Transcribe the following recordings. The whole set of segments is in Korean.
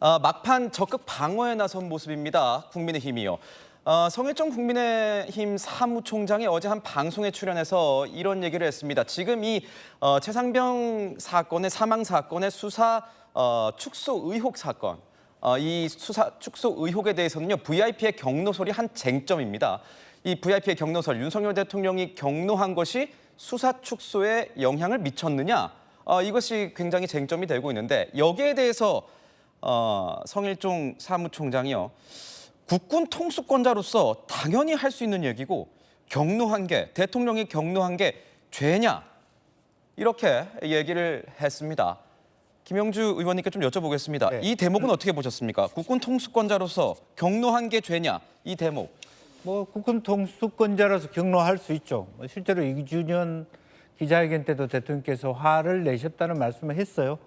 막판 적극 방어에 나선 모습입니다. 국민의힘이요. 성일종 국민의힘 사무총장이 어제 한 방송에 출연해서 이런 얘기를 했습니다. 지금 이 최상병 사건의 사망 사건의 수사 축소 의혹 사건, 이 수사 축소 의혹에 대해서는요, VIP의 경로설이 한 쟁점입니다. 이 VIP의 경로설, 윤석열 대통령이 경로한 것이 수사 축소에 영향을 미쳤느냐? 이것이 굉장히 쟁점이 되고 있는데, 여기에 대해서 성일종 사무총장이요, 국군 통수권자로서 당연히 할 수 있는 얘기고, 경로한 게, 대통령이 경로한 게 죄냐, 이렇게 얘기를 했습니다. 김영주 의원님께 좀 여쭤보겠습니다. 네. 이 대목은 어떻게 보셨습니까? 국군 통수권자로서 경로한 게 죄냐, 이 대목. 국군 통수권자로서 경로할 수 있죠. 실제로 이준현 기자회견 때도 대통령께서 화를 내셨다는 말씀을 했어요.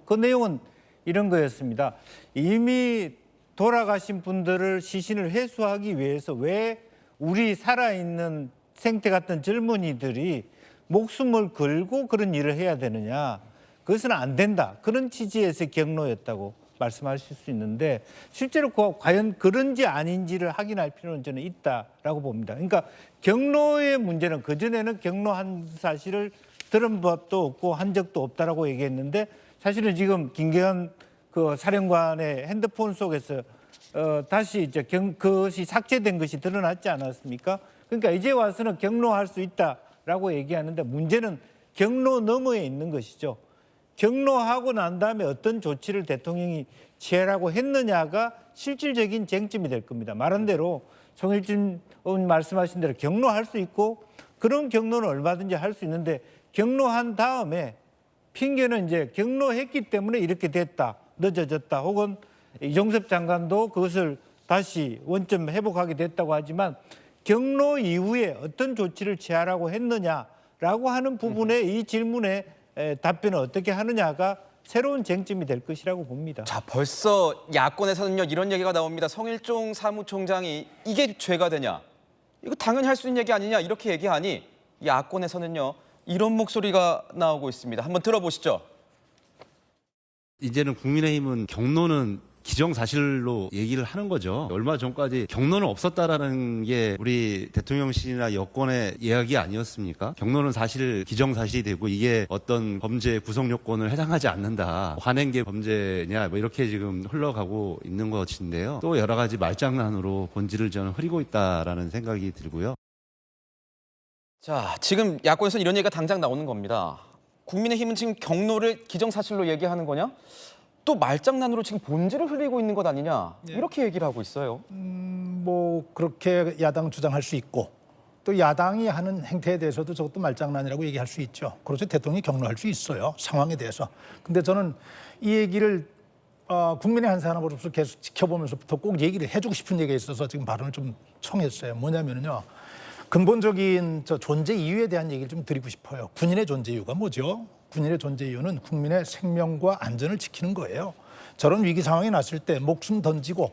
그 내용은 이런 거였습니다. 이미 돌아가신 분들을 시신을 회수하기 위해서 왜 우리 살아있는 생태 같은 젊은이들이 목숨을 걸고 그런 일을 해야 되느냐. 그것은 안 된다. 그런 취지에서 경로였다고 말씀하실 수 있는데, 실제로 과연 그런지 아닌지를 확인할 필요는 저는 있다라고 봅니다. 그러니까 경로의 문제는, 그전에는 경로한 사실을 들은 법도 없고 한 적도 없다라고 얘기했는데, 사실은 지금 김계현 그 사령관의 핸드폰 속에서 다시 이제 그것이 삭제된 것이 드러났지 않았습니까? 그러니까 이제 와서는 경로할 수 있다라고 얘기하는데, 문제는 경로 너머에 있는 것이죠. 경로하고 난 다음에 어떤 조치를 대통령이 취하라고 했느냐가 실질적인 쟁점이 될 겁니다. 말한 대로 송일준 의원 말씀하신 대로 경로할 수 있고, 그런 경로는 얼마든지 할 수 있는데, 경로한 다음에 핑계는 이제 경로했기 때문에 이렇게 됐다, 늦어졌다, 혹은 이종섭 장관도 그것을 다시 원점 회복하게 됐다고 하지만, 경로 이후에 어떤 조치를 취하라고 했느냐라고 하는 부분에 이 질문에 답변을 어떻게 하느냐가 새로운 쟁점이 될 것이라고 봅니다. 자, 벌써 야권에서는요, 이런 얘기가 나옵니다. 성일종 사무총장이 이게 죄가 되냐? 이거 당연히 할 수 있는 얘기 아니냐? 이렇게 얘기하니 야권에서는요, 이런 목소리가 나오고 있습니다. 한번 들어보시죠. 이제는 국민의힘은 경로는 기정사실로 얘기를 하는 거죠. 얼마 전까지 경로는 없었다라는 게 우리 대통령실이나 여권의 이야기 아니었습니까? 경로는 사실 기정사실이 되고 이게 어떤 범죄 구성 요건을 해당하지 않는다. 화낸 게 범죄냐, 이렇게 지금 흘러가고 있는 것인데요. 또 여러 가지 말장난으로 본질을 저는 흐리고 있다라는 생각이 들고요. 자, 지금 야권에서는 이런 얘기가 당장 나오는 겁니다. 국민의힘은 지금 경로를 기정사실로 얘기하는 거냐? 또 말장난으로 지금 본질을 흘리고 있는 것 아니냐, 이렇게 얘기를 하고 있어요. 그렇게 야당 주장할 수 있고, 또 야당이 하는 행태에 대해서도 저것도 말장난이라고 얘기할 수 있죠. 그렇죠. 대통령이 경로할 수 있어요, 상황에 대해서. 근데 저는 이 얘기를 국민의 한 사람으로서 계속 지켜보면서부터 꼭 얘기를 해주고 싶은 얘기가 있어서 지금 발언을 좀 청했어요. 뭐냐면요, 근본적인 존재 이유에 대한 얘기를 좀 드리고 싶어요. 군인의 존재 이유가 뭐죠? 군인의 존재 이유는 국민의 생명과 안전을 지키는 거예요. 저런 위기 상황이 났을 때 목숨 던지고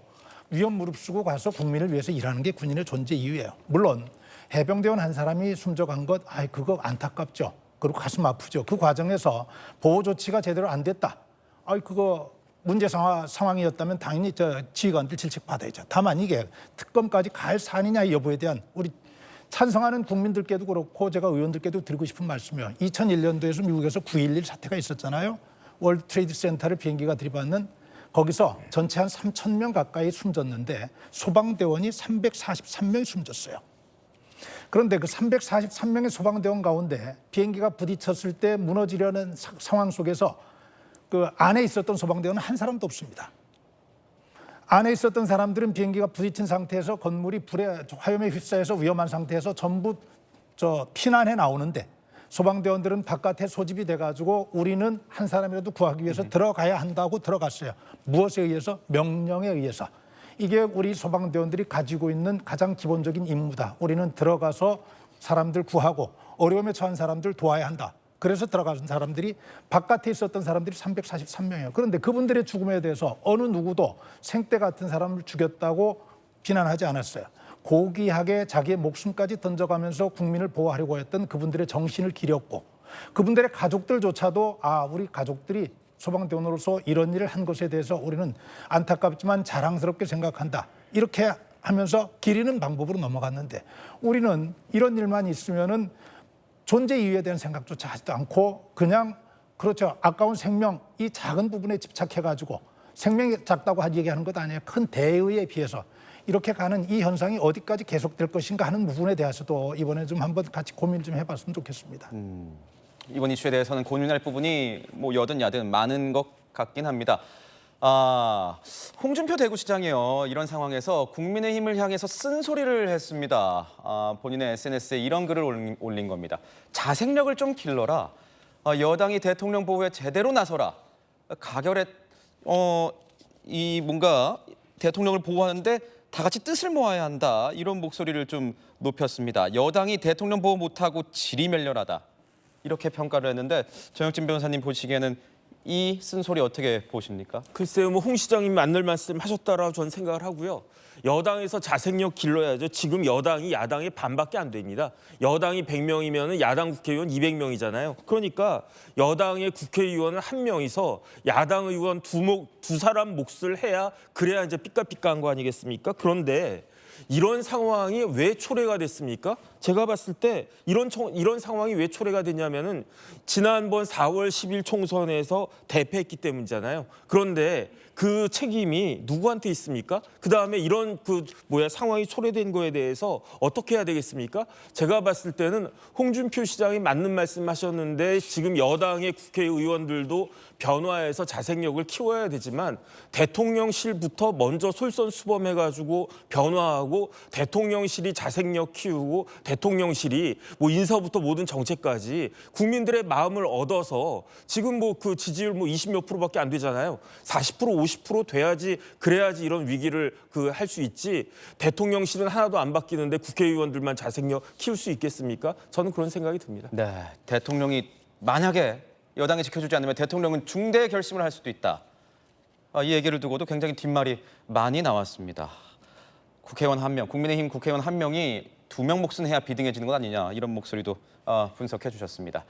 위험 무릅쓰고 가서 국민을 위해서 일하는 게 군인의 존재 이유예요. 물론 해병대원 한 사람이 숨져간 것, 그거 안타깝죠. 그리고 가슴 아프죠. 그 과정에서 보호 조치가 제대로 안 됐다. 그거 문제 상황이었다면 당연히 지휘관들 질책 받아야죠. 다만 이게 특검까지 갈 사안이냐 여부에 대한 우리 찬성하는 국민들께도 그렇고 제가 의원들께도 드리고 싶은 말씀이요. 2001년도에서 미국에서 9.11 사태가 있었잖아요. 월드 트레이드 센터를 비행기가 들이받는, 거기서 전체 한 3,000명 가까이 숨졌는데 소방대원이 343명이 숨졌어요. 그런데 그 343명의 소방대원 가운데 비행기가 부딪혔을 때 무너지려는 상황 속에서 그 안에 있었던 소방대원은 한 사람도 없습니다. 안에 있었던 사람들은 비행기가 부딪힌 상태에서 건물이 불에 화염에 휩싸여서 위험한 상태에서 전부 피난해 나오는데, 소방대원들은 바깥에 소집이 돼가지고 우리는 한 사람이라도 구하기 위해서 들어가야 한다고 들어갔어요. 무엇에 의해서? 명령에 의해서. 이게 우리 소방대원들이 가지고 있는 가장 기본적인 임무다. 우리는 들어가서 사람들 구하고 어려움에 처한 사람들 도와야 한다. 그래서 들어간 사람들이, 바깥에 있었던 사람들이 343명이에요. 그런데 그분들의 죽음에 대해서 어느 누구도 생떼 같은 사람을 죽였다고 비난하지 않았어요. 고귀하게 자기의 목숨까지 던져가면서 국민을 보호하려고 했던 그분들의 정신을 기렸고, 그분들의 가족들조차도 우리 가족들이 소방대원으로서 이런 일을 한 것에 대해서 우리는 안타깝지만 자랑스럽게 생각한다. 이렇게 하면서 기리는 방법으로 넘어갔는데 우리는 이런 일만 있으면은 존재 이유에 대한 생각조차 하지도 않고 그냥 그렇죠. 아까운 생명 이 작은 부분에 집착해가지고 생명이 작다고 얘기하는 것 아니에요. 큰 대의에 비해서 이렇게 가는 이 현상이 어디까지 계속될 것인가 하는 부분에 대해서도 이번에 좀 한번 같이 고민 좀 해봤으면 좋겠습니다. 이번 이슈에 대해서는 고민할 부분이 뭐 여든 야든 많은 것 같긴 합니다. 홍준표 대구시장이요. 이런 상황에서 국민의힘을 향해서 쓴소리를 했습니다. 본인의 SNS에 이런 글을 올린 겁니다. 자생력을 좀 길러라. 여당이 대통령 보호에 제대로 나서라. 가결에 이 뭔가 대통령을 보호하는데 다 같이 뜻을 모아야 한다. 이런 목소리를 좀 높였습니다. 여당이 대통령 보호 못하고 지리멸렬하다. 이렇게 평가를 했는데 정혁진 변호사님 보시기에는 이 쓴소리 어떻게 보십니까? 글쎄요, 뭐 홍 시장님이 맞는 말씀 하셨다라고 저는 생각을 하고요. 여당에서 자생력 길러야죠. 지금 여당이 야당의 반밖에 안 됩니다. 여당이 100명이면 야당 국회의원 200명이잖아요. 그러니까 여당의 국회의원은 한 명이서 야당 의원 두 사람 몫을 해야 그래야 이제 삐까삐까한 거 아니겠습니까? 그런데 이런 상황이 왜 초래가 됐습니까? 제가 봤을 때 이런 상황이 왜 초래가 됐냐면은 지난번 4월 10일 총선에서 대패했기 때문이잖아요. 그런데 그 책임이 누구한테 있습니까? 그다음에 이런 상황이 초래된 거에 대해서 어떻게 해야 되겠습니까? 제가 봤을 때는 홍준표 시장이 맞는 말씀하셨는데 지금 여당의 국회의원들도 변화해서 자생력을 키워야 되지만 대통령실부터 먼저 솔선수범해가지고 변화하고 대통령실이 자생력 키우고 대통령실이 뭐 인사부터 모든 정책까지 국민들의 마음을 얻어서 지금 뭐 그 지지율 뭐 20몇 %밖에 안 되잖아요. 40% 50% 돼야지 그래야지 이런 위기를 할 수 있지. 대통령실은 하나도 안 바뀌는데 국회의원들만 자생력 키울 수 있겠습니까? 저는 그런 생각이 듭니다. 네, 대통령이 만약에 여당이 지켜주지 않으면 대통령은 중대 결심을 할 수도 있다. 이 얘기를 두고도 굉장히 뒷말이 많이 나왔습니다. 국회의원 한 명, 국민의힘 국회의원 한 명이 2명 몫은 해야 비등해지는 것 아니냐 이런 목소리도 분석해 주셨습니다.